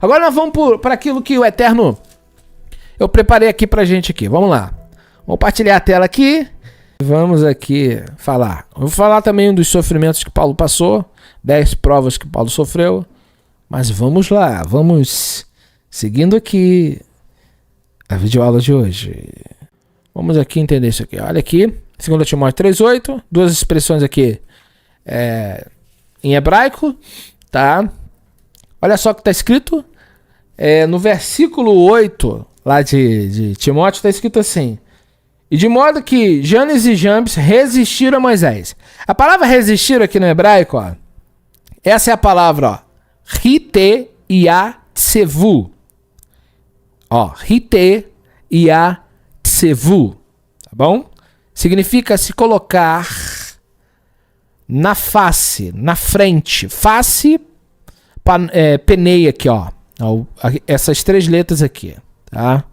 Agora nós vamos para aquilo que o Eterno... Eu preparei aqui pra gente aqui. Vamos lá. Vou compartilhar a tela aqui. Vamos aqui falar. Eu vou falar também dos sofrimentos que Paulo passou. 10 provas que Paulo sofreu. Mas vamos lá. Vamos seguindo aqui a videoaula de hoje. Vamos aqui entender isso aqui. Olha aqui. 2 Timóteo 3,8. Duas expressões aqui em hebraico. Tá? Olha só o que está escrito. No versículo 8... lá de Timóteo está escrito assim: e de modo que Janes e Jambres resistiram a Moisés. A palavra resistir aqui no hebraico, ó, essa é a palavra, ó, rite iatsevu. Ó, rite iatsevu, tá bom? Significa se colocar na face, na frente. Face, peneia aqui, ó. Essas 3 letras aqui. Tá?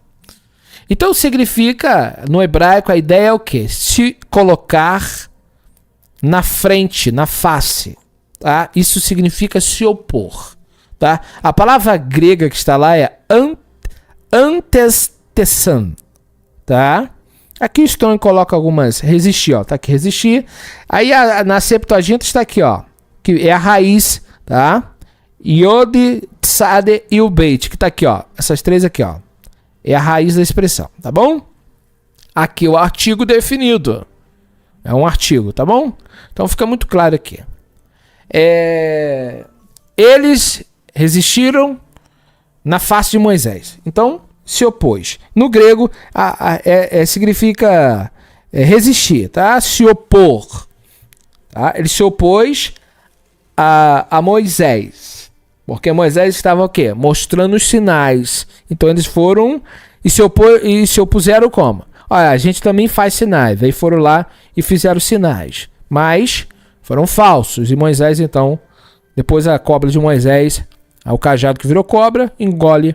Então significa, no hebraico, a ideia é o quê? Se colocar na frente, na face. Tá? Isso significa se opor. Tá? A palavra grega que está lá é antestesan. Tá? Aqui o Stone coloca algumas resistir, ó. Tá aqui resistir. Aí na Septuaginta está aqui, ó, que é a raiz, tá? Yod, Tsade e o Beit, que tá aqui, ó. Essas 3 aqui, ó. É a raiz da expressão, tá bom? Aqui o artigo definido. É um artigo, tá bom? Então fica muito claro aqui. Eles resistiram na face de Moisés. Então, se opôs. No grego, significa resistir, tá? Se opor. Tá? Ele se opôs a Moisés. Porque Moisés estava o quê? Mostrando os sinais. Então eles foram e se opuseram como? Olha, a gente também faz sinais. Aí foram lá e fizeram sinais. Mas foram falsos. E Moisés, então, depois a cobra de Moisés, o cajado que virou cobra, engole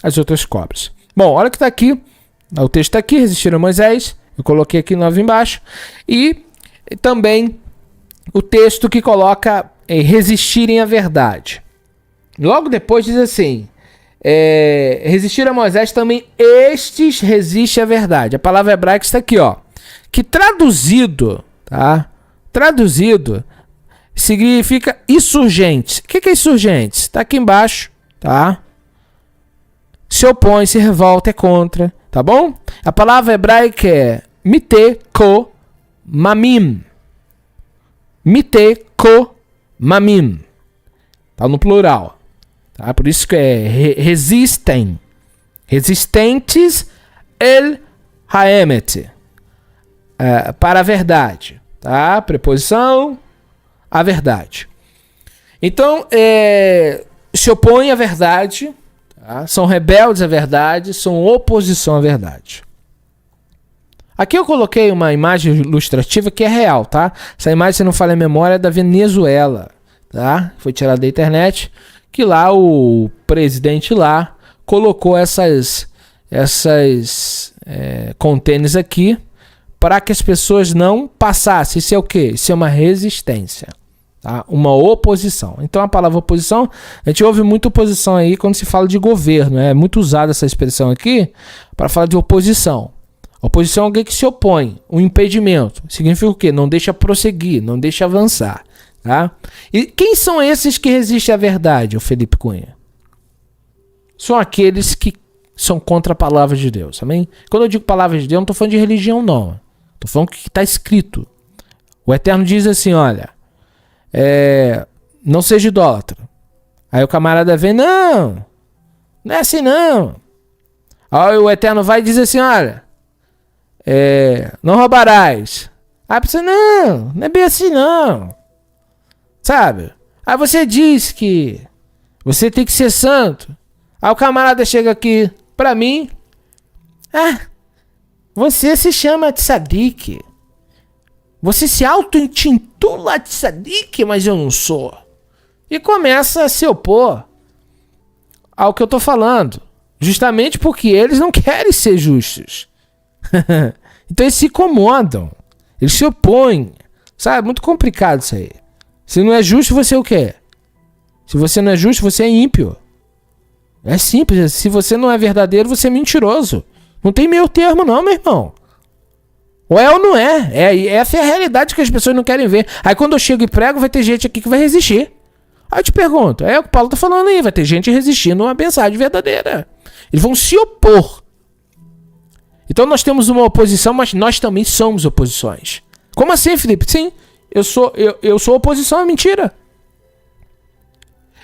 as outras cobras. Bom, olha que está aqui. O texto está aqui, resistiram a Moisés. Eu coloquei aqui 9 embaixo. E também o texto que coloca resistirem à verdade. Logo depois diz assim, resistir a Moisés também estes resistem à verdade. A palavra hebraica está aqui, ó, que traduzido, tá? Traduzido significa insurgentes. O que é insurgentes? Está aqui embaixo, tá? Se opõe, se revolta, é contra, tá bom? A palavra hebraica é mite-ko-mamim. Mite-ko-mamim. Tá no plural. Tá? Por isso que resistem. Resistentes el haemet. Para a verdade. Tá? Preposição, a verdade. Então, se opõem à verdade. Tá? São rebeldes à verdade. São oposição à verdade. Aqui eu coloquei uma imagem ilustrativa que é real, tá? Essa imagem, se não falha a memória, é da Venezuela. Tá? Foi tirada da internet. Que lá o presidente lá colocou essas contêineres aqui para que as pessoas não passassem. Isso é o quê? Isso é uma resistência, tá? Uma oposição. Então a palavra oposição, a gente ouve muita oposição aí quando se fala de governo. É muito usada essa expressão aqui para falar de oposição. Oposição é alguém que se opõe, um impedimento. Significa o quê? Não deixa prosseguir, não deixa avançar. Tá? E quem são esses que resistem à verdade, o Felipe Cunha? São aqueles que são contra a palavra de Deus, amém? Quando eu digo palavra de Deus, não estou falando de religião, não. Estou falando o que está escrito. O Eterno diz assim, olha, não seja idólatra. Aí o camarada vem, não é assim não. Aí o Eterno vai e diz assim, olha, não roubarás. Aí você, não é bem assim não. Sabe? Aí você diz que você tem que ser santo. Aí o camarada chega aqui pra mim. Você se chama tzadik. Você se auto-intitula tzadik, mas eu não sou. E começa a se opor ao que eu tô falando. Justamente porque eles não querem ser justos. Então eles se incomodam. Eles se opõem. Sabe? Muito complicado isso aí. Se não é justo, você é o quê? Se você não é justo, você é ímpio. É simples. Se você não é verdadeiro, você é mentiroso. Não tem meio termo não, meu irmão. Ou é ou não é. Essa é a realidade que as pessoas não querem ver. Aí quando eu chego e prego, vai ter gente aqui que vai resistir. Aí eu te pergunto, é o que o Paulo tá falando aí, vai ter gente resistindo a uma mensagem verdadeira. Eles vão se opor. Então nós temos uma oposição, mas nós também somos oposições. Como assim, Felipe? Sim, eu sou oposição à mentira.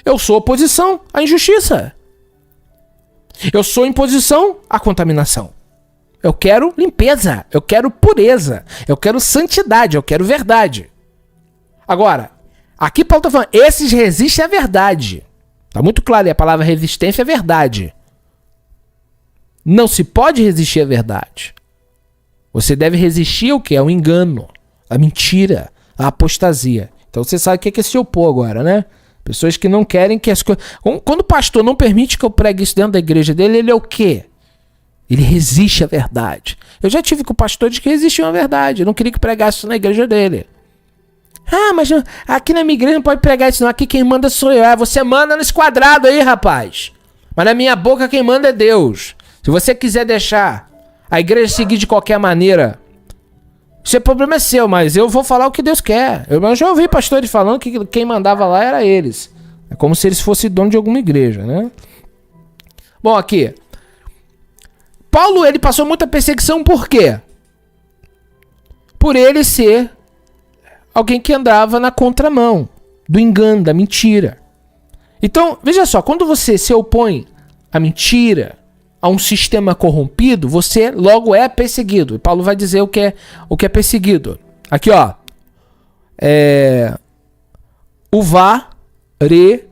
Eu sou oposição à injustiça. Eu sou oposição à contaminação. Eu quero limpeza, eu quero pureza, eu quero santidade, eu quero verdade. Agora, aqui Paulo está falando, esses resistem à verdade. Está muito claro, e a palavra resistência é verdade. Não se pode resistir à verdade. Você deve resistir ao que? Ao engano, à mentira, à apostasia. Então você sabe o que é se opor agora, né? Pessoas que não querem que as coisas... Quando o pastor não permite que eu pregue isso dentro da igreja dele, ele é o quê? Ele resiste à verdade. Eu já tive com o pastor de que resistiu à verdade. Eu não queria que pregasse isso na igreja dele. Ah, mas aqui na minha igreja não pode pregar isso não. Aqui quem manda sou eu. Ah, você manda nesse quadrado aí, rapaz. Mas na minha boca quem manda é Deus. Se você quiser deixar a igreja seguir de qualquer maneira, isso é problema seu, mas eu vou falar o que Deus quer. Eu já ouvi pastores falando que quem mandava lá era eles. É como se eles fossem dono de alguma igreja, né? Bom, aqui. Paulo, ele passou muita perseguição por quê? Por ele ser alguém que andava na contramão do engano, da mentira. Então, veja só, quando você se opõe à mentira, a um sistema corrompido, você logo é perseguido. E Paulo vai dizer o que é perseguido. Aqui, ó. Uva re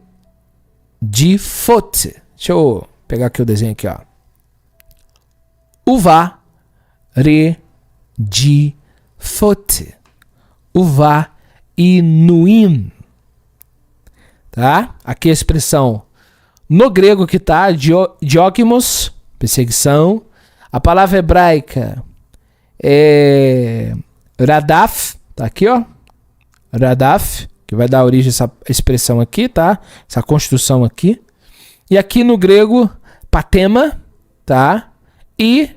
di fote. Deixa eu pegar aqui o desenho aqui, ó. Uva re di fote. Uva inuim. Tá? Aqui a expressão no grego que tá, dióquimos, perseguição. A palavra hebraica é radaf, tá aqui, ó. Radaf, que vai dar origem a essa expressão aqui, tá? Essa construção aqui. E aqui no grego, patema, tá? E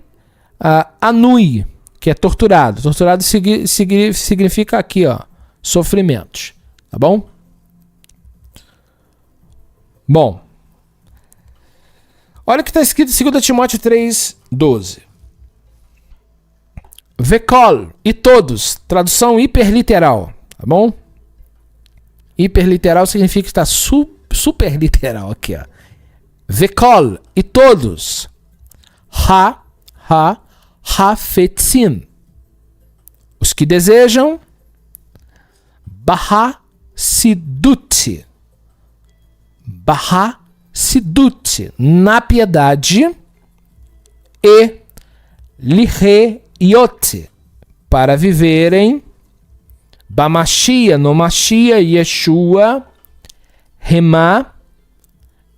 anui, que é torturado. Torturado significa aqui, ó, sofrimentos, tá bom? Bom, olha o que está escrito em 2 Timóteo 3:12. Vekol, e todos, tradução hiperliteral, tá bom? Hiperliteral significa que está super literal aqui, ó. Vekol, e todos. Hafetzin, os que desejam. Bahasidut, na piedade. E liheiot, para viverem. Bamashia, no Mashia, Yeshua, Rema,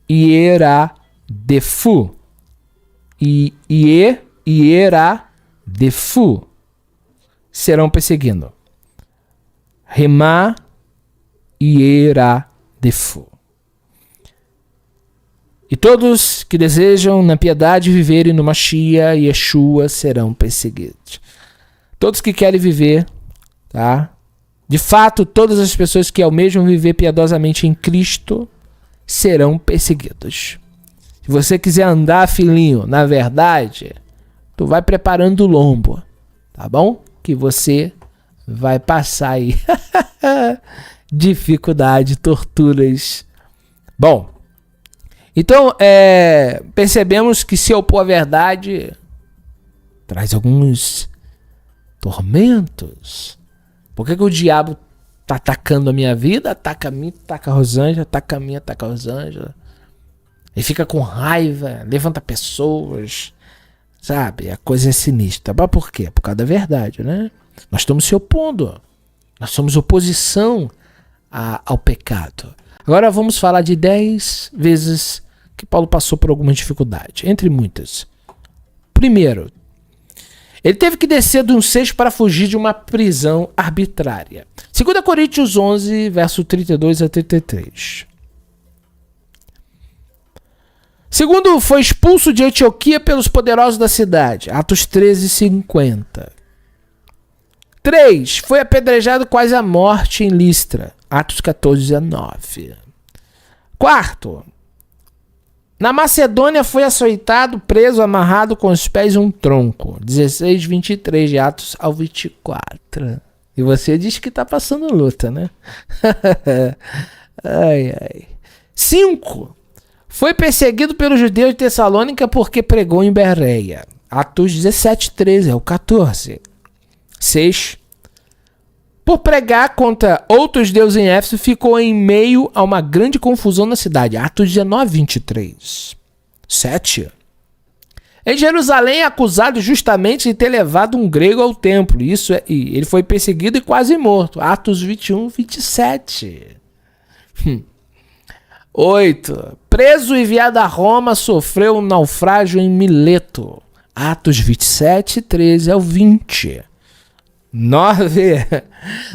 Ieradefu. Ieradefu serão perseguindo. Rema, Ieradefu. E todos que desejam na piedade viverem no Mashia e Yeshua serão perseguidos. Todos que querem viver, tá? De fato, todas as pessoas que almejam viver piedosamente em Cristo serão perseguidos. Se você quiser andar, filhinho, na verdade, tu vai preparando o lombo, tá bom? Que você vai passar aí dificuldade, torturas. Bom, então percebemos que se opor à verdade traz alguns tormentos. Por que o diabo tá atacando a minha vida? Ataca a mim, ataca a Rosângela, ataca a mim, ataca a Rosângela. Ele fica com raiva, levanta pessoas, sabe? A coisa é sinistra. Mas por quê? Por causa da verdade, né? Nós estamos se opondo. Nós somos oposição ao pecado. Agora vamos falar de 10 vezes que Paulo passou por alguma dificuldade, entre muitas. Primeiro, ele teve que descer de um cesto para fugir de uma prisão arbitrária. 2 Coríntios 11, verso 32 a 33. Segundo, foi expulso de Antioquia pelos poderosos da cidade. Atos 13:50. 3. Foi apedrejado quase à morte em Listra. Atos 14:19. 4. Na Macedônia foi açoitado, preso, amarrado com os pés em um tronco. 16:23 de Atos ao 24. E você diz que está passando luta, né? Ai, ai. 5. Foi perseguido pelos judeus de Tessalônica porque pregou em Bereia. Atos 17:13, é o 14. 6. Por pregar contra outros deuses em Éfeso, ficou em meio a uma grande confusão na cidade. Atos 19:23. 7. Em Jerusalém, acusado justamente de ter levado um grego ao templo. E ele foi perseguido e quase morto. Atos 21:27. 8. Preso e enviado a Roma, sofreu um naufrágio em Mileto. Atos 27:13 ao 20. 9.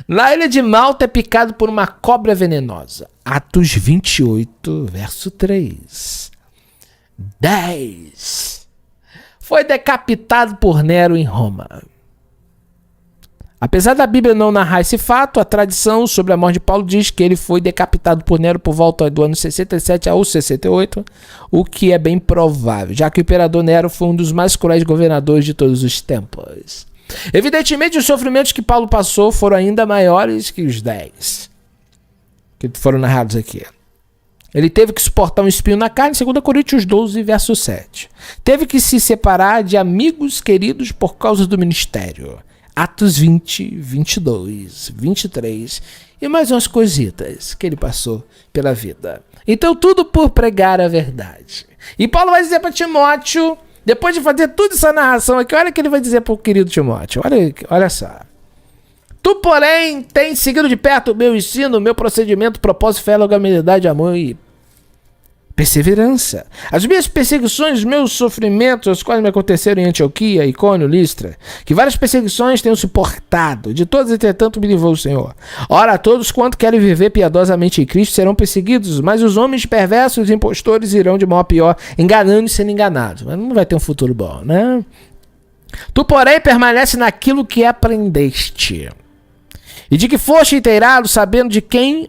Na ilha de Malta é picado por uma cobra venenosa. Atos 28, verso 3. 10. Foi decapitado por Nero em Roma. Apesar da Bíblia não narrar esse fato, a tradição sobre a morte de Paulo diz que ele foi decapitado por Nero por volta do ano 67 ao 68, o que é bem provável, já que o imperador Nero foi um dos mais cruéis governadores de todos os tempos. Evidentemente, os sofrimentos que Paulo passou foram ainda maiores que os 10 que foram narrados aqui. Ele teve que suportar um espinho na carne, 2 Coríntios 12, verso 7. Teve que se separar de amigos queridos por causa do ministério. Atos 20, 22, 23 e mais umas coisitas que ele passou pela vida. Então, tudo por pregar a verdade. E Paulo vai dizer para Timóteo, depois de fazer toda essa narração aqui, olha o que ele vai dizer para o querido Timóteo. Olha só. Tu, porém, tens seguido de perto o meu ensino, o meu procedimento, propósito, fé, longanimidade, amor e perseverança. As minhas perseguições, os meus sofrimentos, os quais me aconteceram em Antioquia, Icônio, Listra, que várias perseguições tenho suportado. De todas, entretanto, me livrou o Senhor. Ora, todos quanto querem viver piedosamente em Cristo serão perseguidos, mas os homens perversos e impostores irão de mal a pior, enganando e sendo enganados. Mas não vai ter um futuro bom, né? Tu, porém, permanece naquilo que aprendeste, e de que foste inteirado, sabendo de quem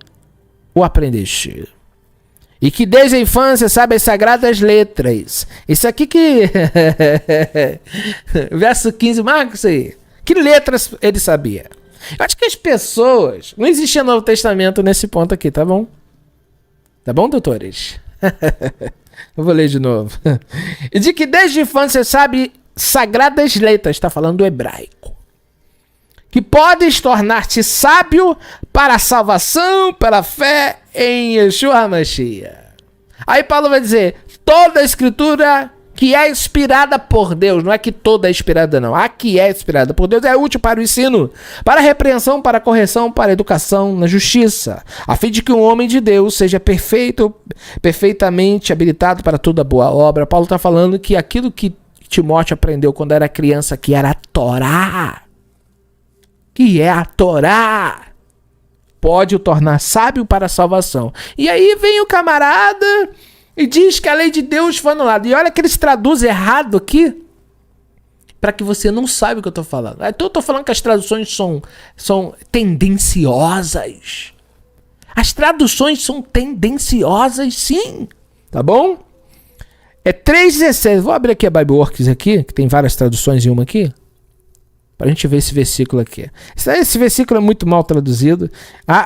o aprendeste. E que desde a infância sabe as sagradas letras. Isso aqui que... Verso 15, marca isso aí. Que letras ele sabia? Eu acho que as pessoas... Não existia Novo Testamento nesse ponto aqui, tá bom? Tá bom, doutores? Eu vou ler de novo. E de que desde a infância sabe sagradas letras. Está falando do hebraico. Que podes tornar-te sábio para a salvação, pela fé em Yeshua HaMashiach. Aí Paulo vai dizer, toda a escritura que é inspirada por Deus, não é que toda é inspirada não, a que é inspirada por Deus é útil para o ensino, para a repreensão, para a correção, para a educação na justiça, a fim de que um homem de Deus seja perfeito, perfeitamente habilitado para toda boa obra. Paulo está falando que aquilo que Timóteo aprendeu quando era criança, que era a Torá, pode o tornar sábio para a salvação. E aí vem o camarada e diz que a lei de Deus foi anulada. E olha que eles traduzem errado aqui, para que você não saiba o que eu estou falando. Então eu estou falando que as traduções são tendenciosas. As traduções são tendenciosas, sim. Tá bom? É 3,16. Vou abrir aqui a Bibleworks aqui, que tem várias traduções em uma aqui. Para a gente ver esse versículo aqui. Esse versículo é muito mal traduzido.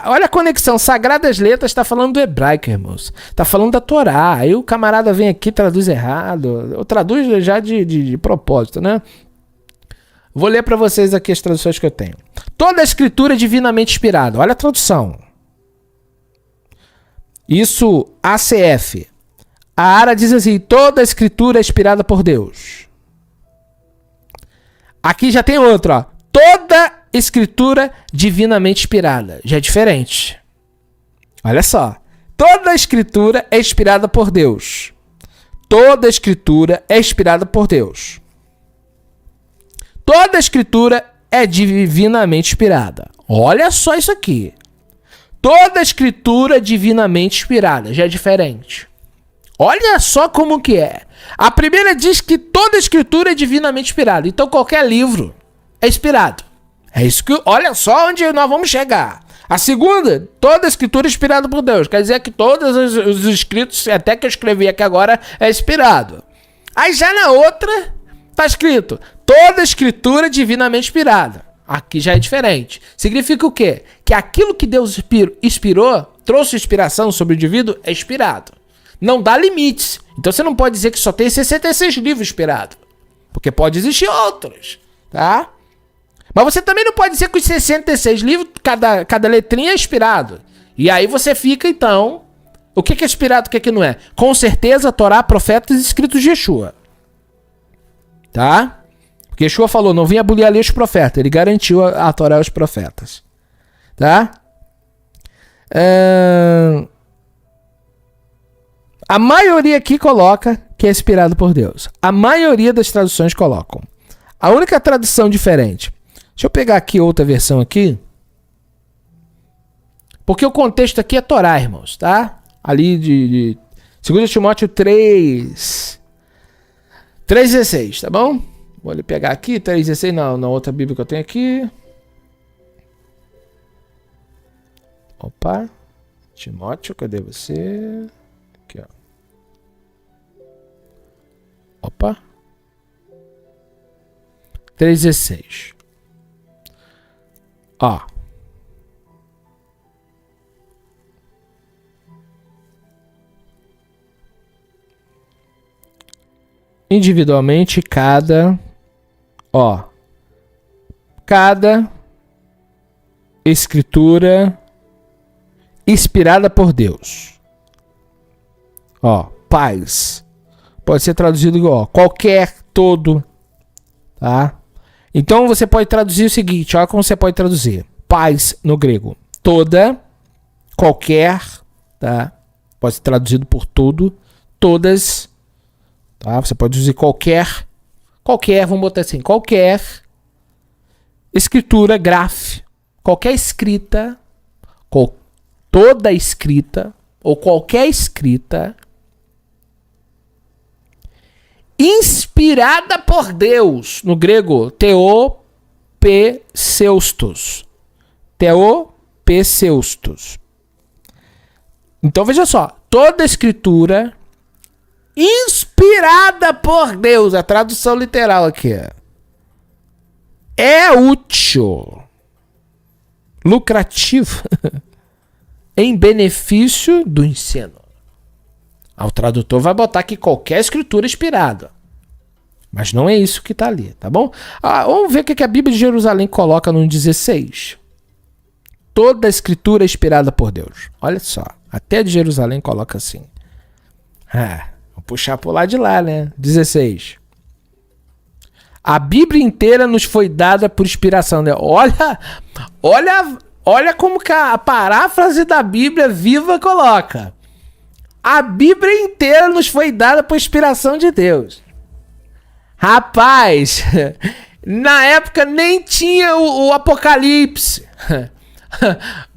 Olha a conexão. Sagradas letras está falando do hebraico, irmãos. Está falando da Torá. Aí o camarada vem aqui e traduz errado. Ou traduz já de propósito, né? Vou ler para vocês aqui as traduções que eu tenho. Toda a escritura é divinamente inspirada. Olha a tradução. Isso, ACF. A Ara diz assim, toda a escritura é inspirada por Deus. Aqui já tem outro, ó. Toda escritura divinamente inspirada. Já é diferente. Olha só. Toda escritura é inspirada por Deus. Toda escritura é inspirada por Deus. Toda escritura é divinamente inspirada. Olha só isso aqui. Toda escritura é divinamente inspirada. Já é diferente. Olha só como que é. A primeira diz que toda escritura é divinamente inspirada. Então qualquer livro é inspirado. É isso que... Olha só onde nós vamos chegar. A segunda, toda escritura é inspirada por Deus. Quer dizer que todos os escritos, até que eu escrevi aqui agora, é inspirado. Aí já na outra, tá escrito, toda escritura é divinamente inspirada. Aqui já é diferente. Significa o quê? Que aquilo que Deus inspirou, trouxe inspiração sobre o indivíduo, é inspirado. Não dá limites. Então você não pode dizer que só tem 66 livros inspirados. Porque pode existir outros, tá? Mas você também não pode dizer que os 66 livros, cada letrinha é inspirado. E aí você fica, então... O que é inspirado, o que não é? Com certeza, Torá, profetas e escritos de Yeshua. Tá? Porque Yeshua falou, não vim abolir a lei dos profetas. Ele garantiu a Torá aos profetas. Tá? A maioria aqui coloca que é inspirado por Deus. A maioria das traduções colocam. A única tradução diferente. Deixa eu pegar aqui outra versão aqui. Porque o contexto aqui é Torá, irmãos, tá? Ali de 2 Timóteo 3:16, tá bom? Vou ali pegar aqui, 3:16, não, na outra Bíblia que eu tenho aqui. Opa, Timóteo, cadê você? Aqui, ó. Opa. 3:16. Ó. Individualmente, cada escritura inspirada por Deus. Ó, paz. Pode ser traduzido igual, qualquer, todo, tá? Então você pode traduzir o seguinte, olha como você pode traduzir. Paz no grego, toda, qualquer, tá? Pode ser traduzido por tudo, todas, tá? Você pode dizer qualquer, vamos botar assim, qualquer escritura, qualquer escrita, toda escrita, ou qualquer escrita, inspirada por Deus, no grego, theopseustos. Theopseustos. Então veja só, toda escritura inspirada por Deus, a tradução literal aqui, é útil, lucrativo, em benefício do ensino. O tradutor vai botar aqui qualquer escritura inspirada. Mas não é isso que está ali, tá bom? Vamos ver o que a Bíblia de Jerusalém coloca no 16. Toda a escritura é inspirada por Deus. Olha só, até de Jerusalém coloca assim. Vou puxar por lá de lá, né? 16. A Bíblia inteira nos foi dada por inspiração. Né? Olha como que a paráfrase da Bíblia viva coloca. A Bíblia inteira nos foi dada por inspiração de Deus. Rapaz, na época nem tinha o Apocalipse.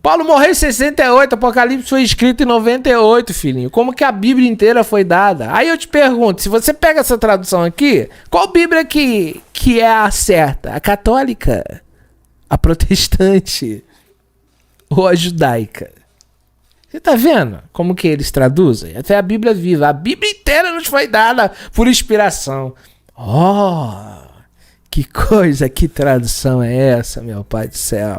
Paulo morreu em 68, Apocalipse foi escrito em 98, filhinho. Como que a Bíblia inteira foi dada? Aí eu te pergunto, se você pega essa tradução aqui, qual Bíblia que é a certa? A católica? A protestante? Ou a judaica? Você tá vendo como que eles traduzem? Até a Bíblia viva. A Bíblia inteira nos foi dada por inspiração. Que coisa, que tradução é essa, meu pai do céu?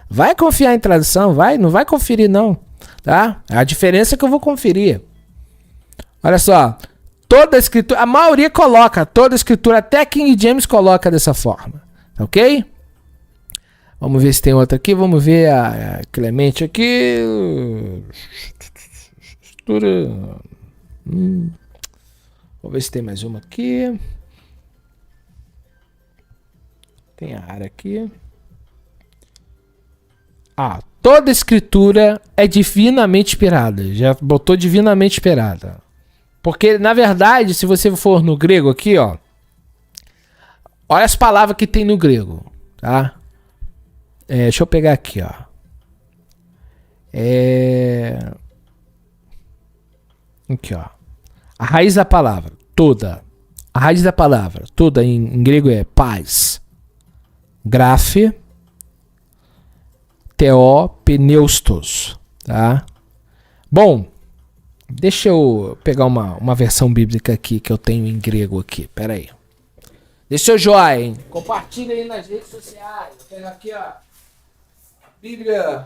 Vai confiar em tradução, vai? Não vai conferir não, tá? A diferença é que eu vou conferir. Olha só, toda a escritura, a maioria coloca, toda a escritura, até King James coloca dessa forma, ok? Vamos ver se tem outra aqui, vamos ver a Clemente aqui. Vamos ver se tem mais uma aqui. Tem a área aqui. Toda escritura é divinamente inspirada. Já botou divinamente inspirada. Porque, na verdade, se você for no grego aqui, ó. Olha as palavras que tem no grego, tá? Deixa eu pegar aqui, ó. Aqui, ó. A raiz da palavra, toda. A raiz da palavra, toda em grego é paz. Graphe, theo, pneustos, tá? Bom, deixa eu pegar uma versão bíblica aqui que eu tenho em grego aqui, pera aí. Deixa eu joia, hein? Compartilha aí nas redes sociais. Vou pegar aqui, ó. Bíblia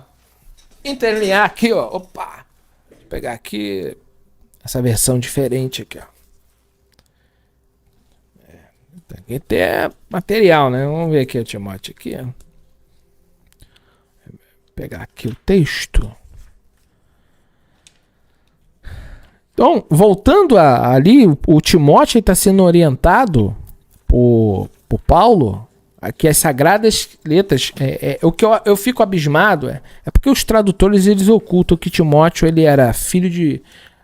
interlinear aqui, ó. Opa! Vou pegar aqui essa versão diferente aqui, ó. Tem que ter material, né? Vamos ver aqui o Timóteo aqui. Ó. Vou pegar aqui o texto. Então, voltando ali, o Timóteo está sendo orientado por Paulo, aqui as sagradas letras, o que eu fico abismado é porque os tradutores eles ocultam que Timóteo ele era filho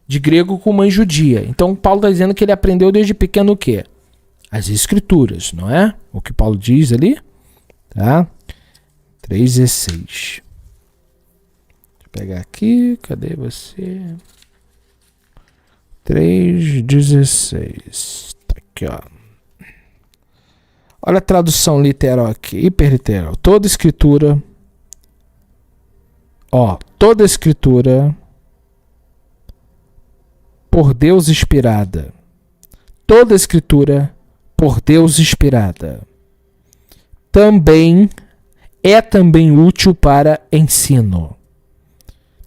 de grego com mãe judia. Então, Paulo está dizendo que ele aprendeu desde pequeno o quê? As escrituras, não é? O que Paulo diz ali, tá? 3:16. Deixa eu pegar aqui, cadê você? 3:16. Tá aqui, ó. Olha a tradução literal aqui, hiperliteral. Toda escritura, toda escritura por Deus inspirada. Toda escritura por Deus inspirada. Também útil para ensino.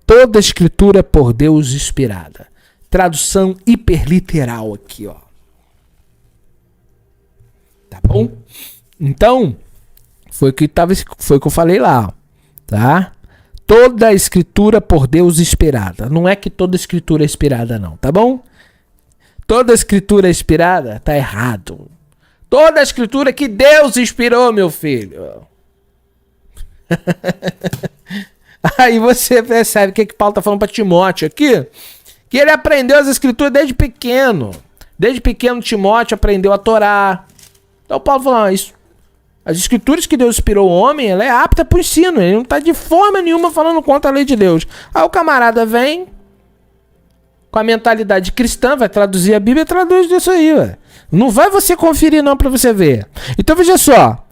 Toda escritura por Deus inspirada. Tradução hiperliteral aqui, ó. Tá bom? Então, foi o que eu falei lá, ó, tá? Toda a escritura por Deus inspirada. Não é que toda escritura é inspirada, não, tá bom? Toda escritura é inspirada, tá errado. Toda a escritura que Deus inspirou, meu filho. Aí você percebe o que Paulo tá falando para Timóteo aqui? Que ele aprendeu as escrituras desde pequeno. Desde pequeno, Timóteo aprendeu a Torá. Então Paulo falou, isso, as escrituras que Deus inspirou o homem, ela é apta para o ensino. Ele não está de forma nenhuma falando contra a lei de Deus. Aí o camarada vem com a mentalidade cristã, vai traduzir a Bíblia e traduz isso aí, ué. Não vai você conferir não para você ver. Então veja só.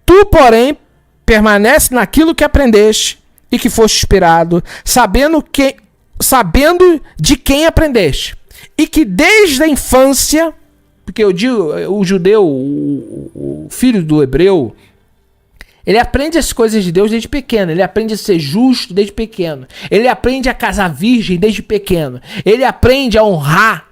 Tu, porém, permanece naquilo que aprendeste e que foste inspirado, sabendo de quem aprendeste. E que desde a infância, porque o judeu, o filho do hebreu, ele aprende as coisas de Deus desde pequeno. Ele aprende a ser justo desde pequeno. Ele aprende a casar virgem desde pequeno. Ele aprende a honrar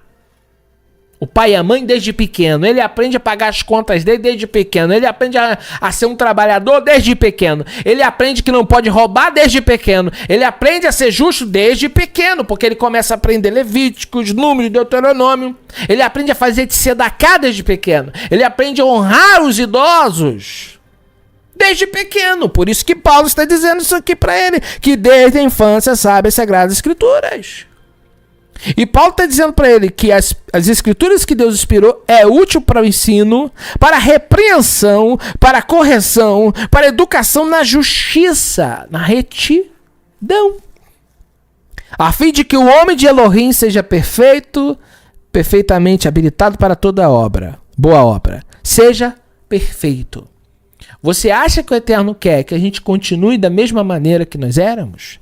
o pai e a mãe desde pequeno. Ele aprende a pagar as contas dele desde pequeno. Ele aprende a ser um trabalhador desde pequeno. Ele aprende que não pode roubar desde pequeno. Ele aprende a ser justo desde pequeno, porque ele começa a aprender Levíticos, Números, Deuteronômio. Ele aprende a fazer tzedaká desde pequeno. Ele aprende a honrar os idosos desde pequeno. Por isso que Paulo está dizendo isso aqui para ele, que desde a infância sabe as Sagradas Escrituras. E Paulo está dizendo para ele que as escrituras que Deus inspirou é útil para o ensino, para a repreensão, para a correção, para a educação na justiça, na retidão, a fim de que o homem de Elohim seja perfeito, perfeitamente habilitado para toda obra, boa obra, seja perfeito. Você acha que o Eterno quer que a gente continue da mesma maneira que nós éramos?